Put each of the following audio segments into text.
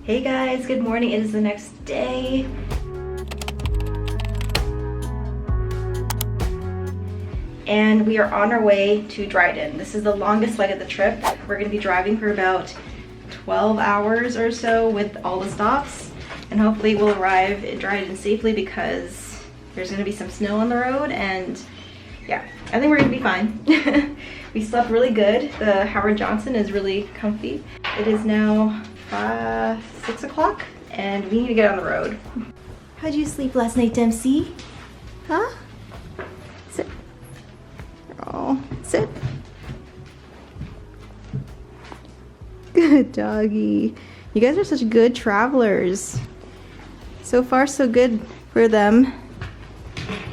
Hey guys, good morning. It is the next day. And we are on our way to Dryden. This is the longest leg of the trip. We're gonna be driving for about 12 hours or so with all the stops. And hopefully we'll arrive in Dryden safely because there's gonna be some snow on the road, and yeah, I think we're gonna be fine. We slept really good. The Howard Johnson is really comfy. It is now 6 o'clock and we need to get on the road. How'd you sleep last night, Dempsey? Huh? Sit. Oh, sit. Good doggy. You guys are such good travelers. So far, so good for them.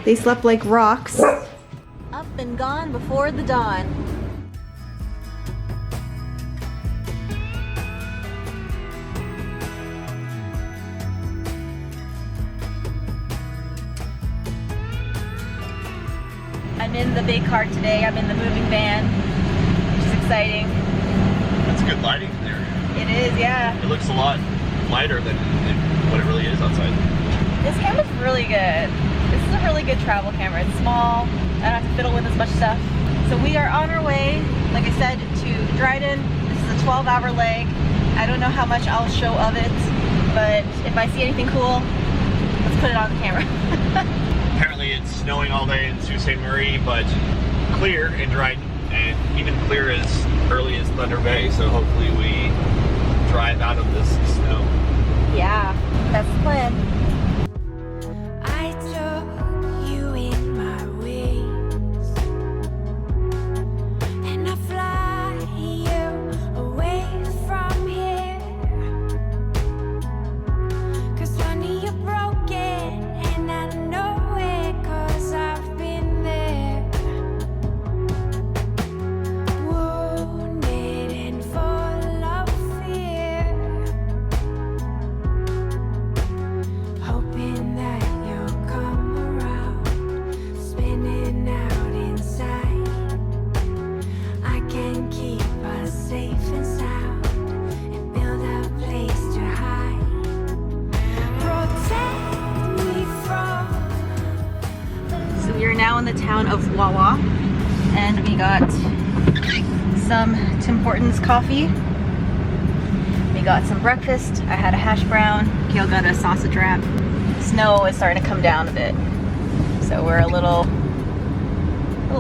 They slept like rocks. Up and gone before the dawn. I'm in the big car today. I'm in the moving van, which is exciting. That's good lighting in there. It is, yeah. It looks a lot lighter than what it really is outside. This camera's really good. This is a really good travel camera. It's small. I don't have to fiddle with as much stuff. So we are on our way, like I said, to Dryden. This is a 12-hour leg. I don't know how much I'll show of it, but if I see anything cool, let's put it on the camera. Apparently it's snowing all day in Sault Ste. Marie, but clear in Dryden, and even clear as early as Thunder Bay, so hopefully we drive out of this snow. Yeah, that's the plan. I took you in my wings, and I fly you away from here. 'Cause honey, you're broken, and I know it 'cause I've been there. Wounded and full of fear, hoping that you'll come around, spinning out inside. I can keep us safe and sound and build a place to hide. Protect me from So we are now in the town of Wawa, and we got some Tim Hortons coffee. We got some breakfast. I had a hash brown. Cale got a sausage wrap. Snow is starting to come down a bit, so we're a little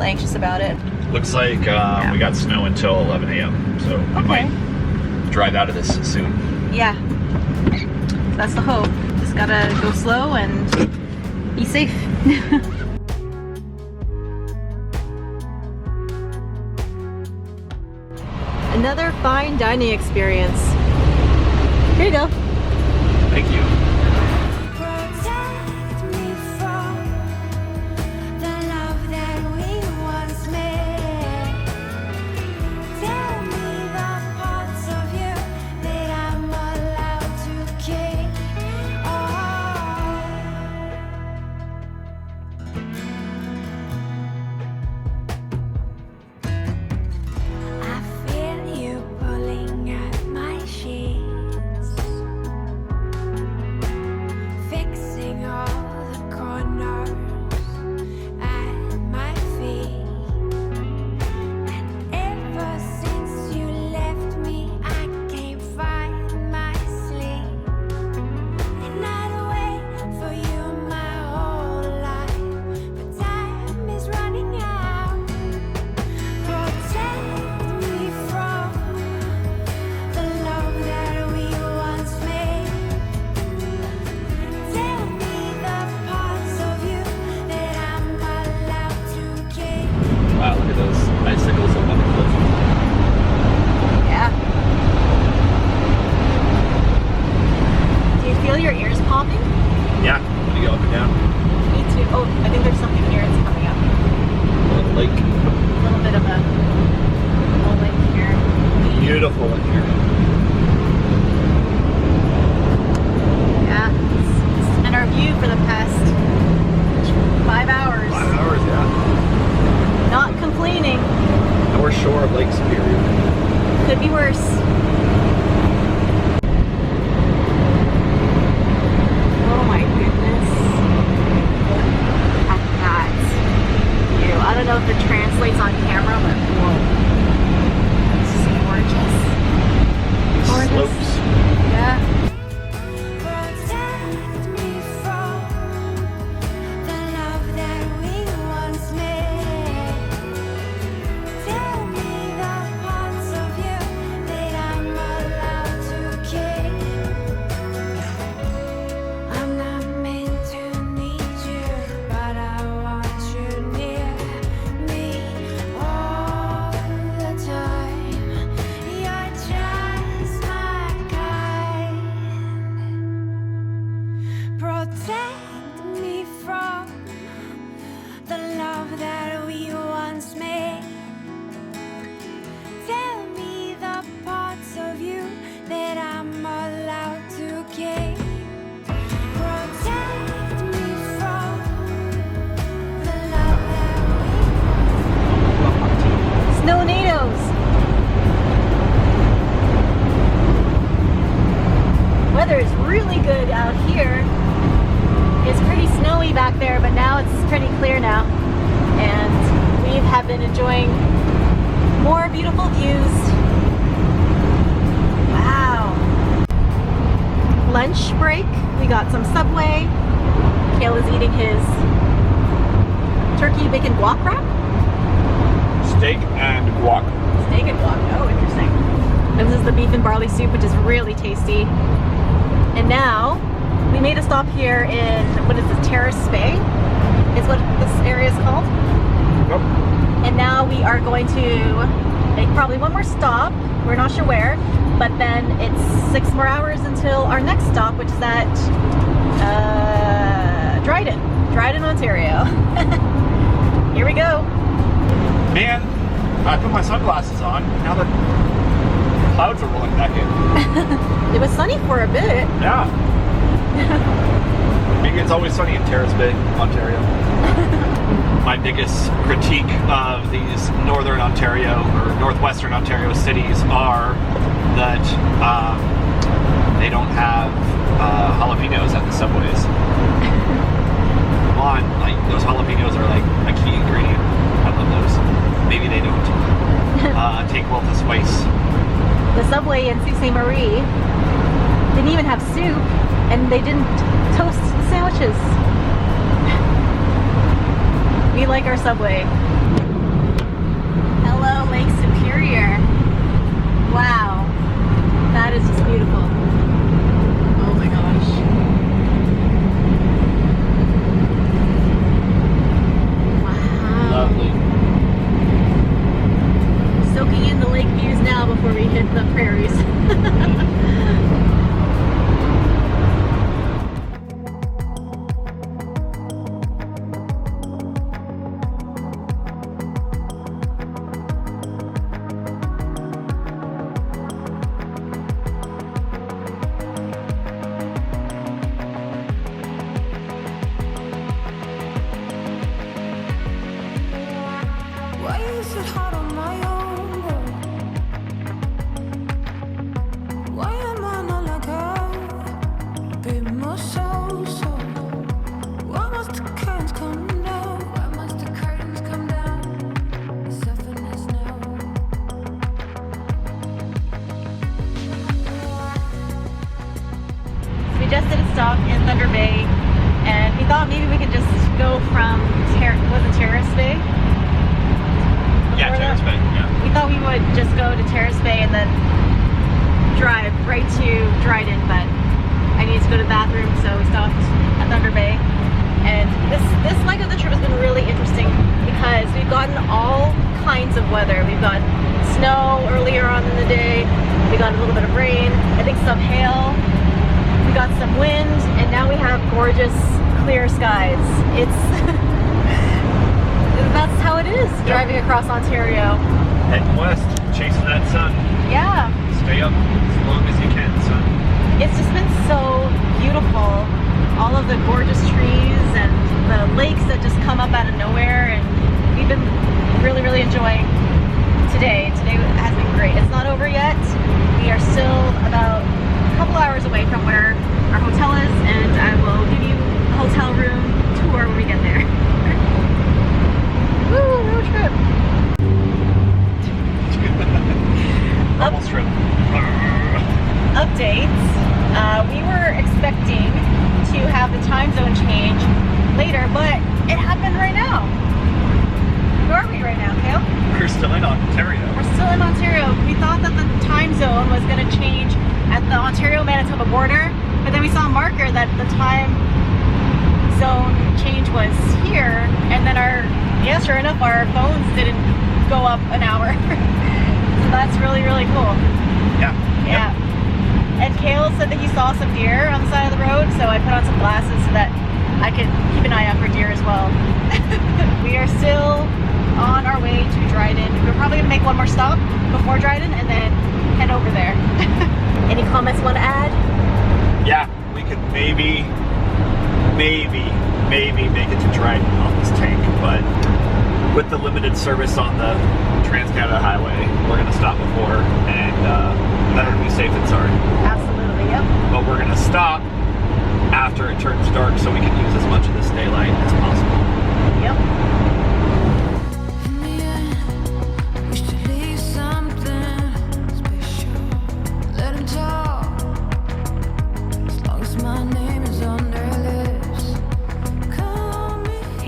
anxious about it. Looks like we got snow until 11 a.m., so we might drive out of this soon. Yeah, that's the hope. Just gotta go slow and be safe. Another fine dining experience. Here you go. Thank you. protect me from the love that we once made. Tell me the parts of you that I'm allowed to keep. I feel you pulling at my sheets, fixing all the corners at my feet. And ever since you left me, I can't find my sleep. And I'd wait for you my whole life, but time is running out. Protect me from the love that we once made. Tell me the parts of you that I'm allowed to keep. Wow, look at those icicles up on the cliff. Yeah. Do you feel your ears popping? Yeah, gonna go up and down. Me too. Oh, I think there's something here that's coming up. Little lake. A little bit of a lake here. Beautiful in here. Yeah. It's been our view for the past 5 hours. 5 hours, yeah. Not complaining. North shore of Lake Superior. Could be worse. weather is really good out here. It's pretty snowy back there, but now it's pretty clear now. And we have been enjoying more beautiful views. Wow. Lunch break. We got some Subway. Cale is eating his turkey bacon guac wrap. Steak and guac. Steak and guac. Oh, interesting. And this is the beef and barley soup, which is really tasty. And now we made a stop here in, what is this, Terrace Bay is what this area is called. Yep. And now we are going to make probably one more stop. We're not sure where, but then it's 6 more hours until our next stop, which is at Dryden, Ontario. Here we go. Man, I put my sunglasses on. Now the clouds are rolling back in. It was sunny for a bit. Yeah. Maybe it's always sunny in Terrace Bay, Ontario. My biggest critique of these northern Ontario or northwestern Ontario cities are that they don't have jalapenos at the subways. Come on, like those jalapenos are like a key ingredient. I love those. Maybe they don't take well to spice. The subway in Sault Ste. Marie didn't even have soup, and they didn't toast the sandwiches. We like our subway. Hello, Lake Superior. Wow, that is just beautiful. Oh my gosh. Wow. Lovely. Soaking in the lake views now before we hit the prairies. Why is it hard on my own? Why am I not like her? A bit more so. Why must the curtains come down? Why must the curtains come down? Soften as snow. We just did a stop in Thunder Bay, and we thought maybe we could just go from Terrace Bay? Yeah, Terrace Bay, yeah. We thought we would just go to Terrace Bay and then drive right to Dryden, but I needed to go to the bathroom, so we stopped at Thunder Bay. And this leg of the trip has been really interesting because we've gotten all kinds of weather. We've got snow earlier on in the day, we got a little bit of rain, I think some hail, we got some wind, and now we have gorgeous clear skies. It's that's how it is driving across Ontario. Heading west, chasing that sun. Yeah. Stay up as long as you can, son. It's just been so beautiful. All of the gorgeous trees and the lakes that just come up out of nowhere, and we've been really, really enjoying today. Today has been great. It's not over yet. We are still about a couple hours away from where our hotel is, and I will give you a hotel room tour when we get there. Woo, road trip. Almost trip. Updates. We were expecting to have the time zone change later, but it happened right now. Where are we right now, Cale? We're still in Ontario. We're still in Ontario. We thought that the time zone was going to change at the Ontario-Manitoba border, but then we saw a marker that the time zone change was here, and then sure enough, our phones didn't go up an hour. So that's really, really cool. Yeah. Yeah. And Cale said that he saw some deer on the side of the road, so I put on some glasses so that I could keep an eye out for deer as well. We are still on our way to Dryden. We're probably going to make one more stop before Dryden and then head over there. Any comments you want to add? Yeah, we could maybe make it to Dryden on this tank, but with the limited service on the Trans-Canada Highway, we're going to stop before, and better to be safe than sorry. Absolutely, yep. But we're going to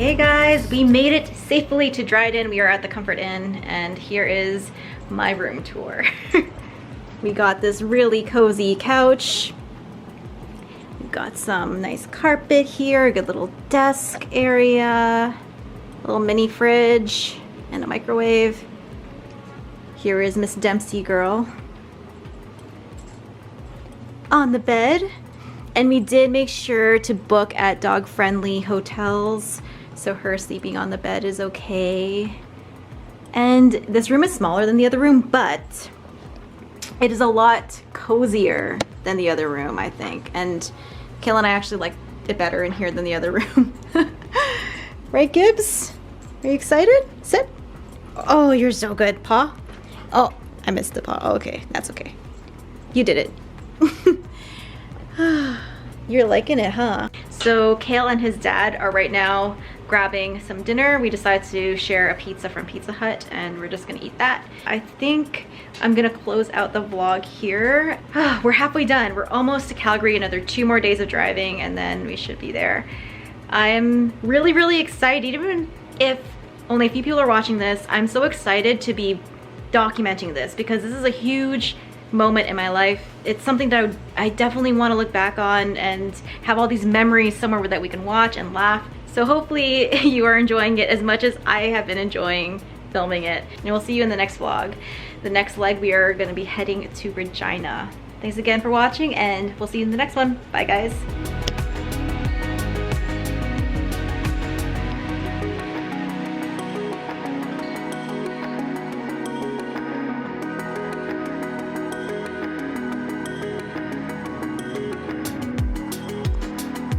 Okay guys, we made it safely to Dryden. We are at the Comfort Inn and here is my room tour. We got this really cozy couch. We've got some nice carpet here, a good little desk area, a little mini fridge and a microwave. Here is Miss Dempsey girl on the bed. And we did make sure to book at dog-friendly hotels, so her sleeping on the bed is okay. And this room is smaller than the other room, but it is a lot cozier than the other room, I think. And Cale and I actually like it better in here than the other room. Right, Gibbs? Are you excited? Sit. Oh, you're so good. Paw? Oh, I missed the paw. Oh, okay, that's okay. You did it. You're liking it, huh? So Cale and his dad are right now grabbing some dinner. We decided to share a pizza from Pizza Hut and we're just gonna eat that. I think I'm gonna close out the vlog here. We're halfway done. We're almost to Calgary, another 2 more days of driving and then we should be there. I'm really excited, even if only a few people are watching this. I'm so excited to be documenting this because this is a huge moment in my life. It's something that I definitely want to look back on and have all these memories somewhere that we can watch and laugh. So hopefully you are enjoying it as much as I have been enjoying filming it. And we'll see you in the next vlog. The next leg we are going to be heading to Regina. Thanks again for watching and we'll see you in the next one. Bye guys.